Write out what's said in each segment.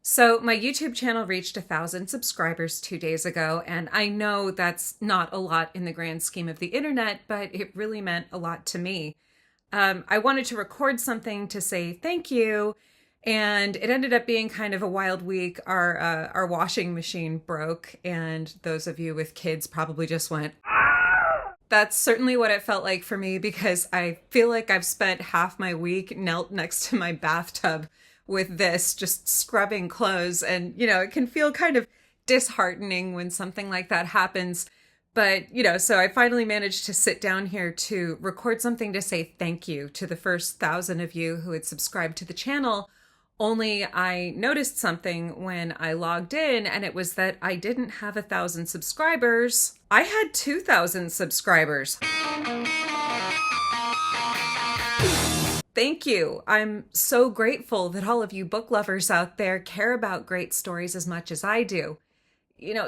So, my YouTube channel reached 1,000 subscribers 2 days ago, and I know that's not a lot in the grand scheme of the internet, but it really meant a lot to me. I wanted to record something to say thank you, and it ended up being kind of a wild week. Our washing machine broke, and those of you with kids probably just went. That's certainly what it felt like for me because I feel like I've spent half my week knelt next to my bathtub with this, just scrubbing clothes. And, it can feel kind of disheartening when something like that happens. But, so I finally managed to sit down here to record something to say thank you to the first 1,000 of you who had subscribed to the channel. Only I noticed something when I logged in, and it was that I didn't have 1,000 subscribers. I had 2,000 subscribers. Thank you. I'm so grateful that all of you book lovers out there care about great stories as much as I do.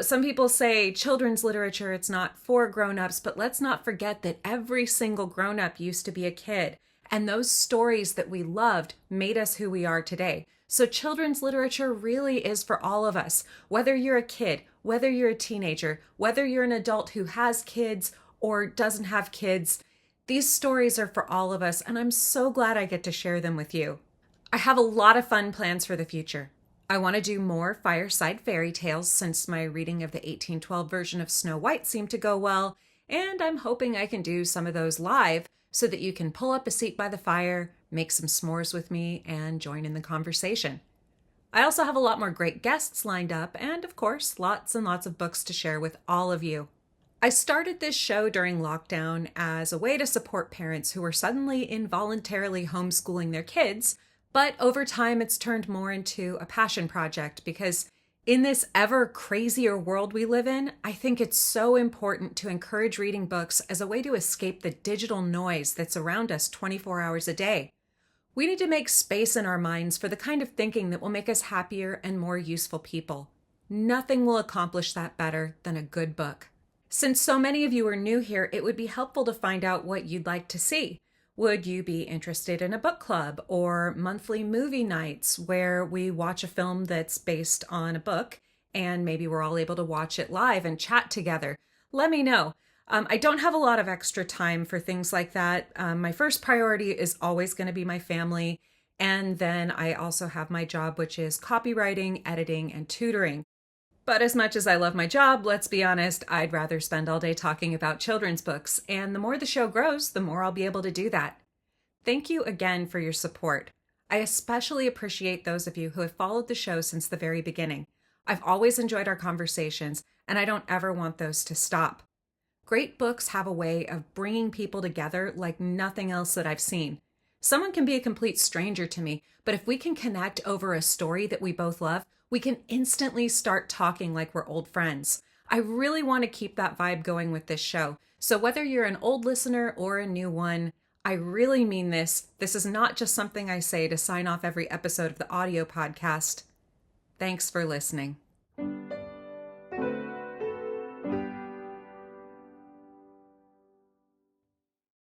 Some people say children's literature, it's not for grown-ups, but let's not forget that every single grown-up used to be a kid. And those stories that we loved made us who we are today. So children's literature really is for all of us. Whether you're a kid, whether you're a teenager, whether you're an adult who has kids or doesn't have kids, these stories are for all of us, and I'm so glad I get to share them with you. I have a lot of fun plans for the future. I want to do more fireside fairy tales since my reading of the 1812 version of Snow White seemed to go well, and I'm hoping I can do some of those live so that you can pull up a seat by the fire, make some s'mores with me, and join in the conversation. I also have a lot more great guests lined up, and of course, lots and lots of books to share with all of you. I started this show during lockdown as a way to support parents who were suddenly involuntarily homeschooling their kids, but over time it's turned more into a passion project because in this ever crazier world we live in, I think it's so important to encourage reading books as a way to escape the digital noise that's around us 24 hours a day. We need to make space in our minds for the kind of thinking that will make us happier and more useful people. Nothing will accomplish that better than a good book. Since so many of you are new here, it would be helpful to find out what you'd like to see. Would you be interested in a book club or monthly movie nights where we watch a film that's based on a book and maybe we're all able to watch it live and chat together? Let me know. I don't have a lot of extra time for things like that. My first priority is always going to be my family. And then I also have my job, which is copywriting, editing, and tutoring. But as much as I love my job, let's be honest, I'd rather spend all day talking about children's books, and the more the show grows, the more I'll be able to do that. Thank you again for your support. I especially appreciate those of you who have followed the show since the very beginning. I've always enjoyed our conversations, and I don't ever want those to stop. Great books have a way of bringing people together like nothing else that I've seen. Someone can be a complete stranger to me, but if we can connect over a story that we both love, we can instantly start talking like we're old friends. I really want to keep that vibe going with this show. So whether you're an old listener or a new one, I really mean this. This is not just something I say to sign off every episode of the audio podcast. Thanks for listening.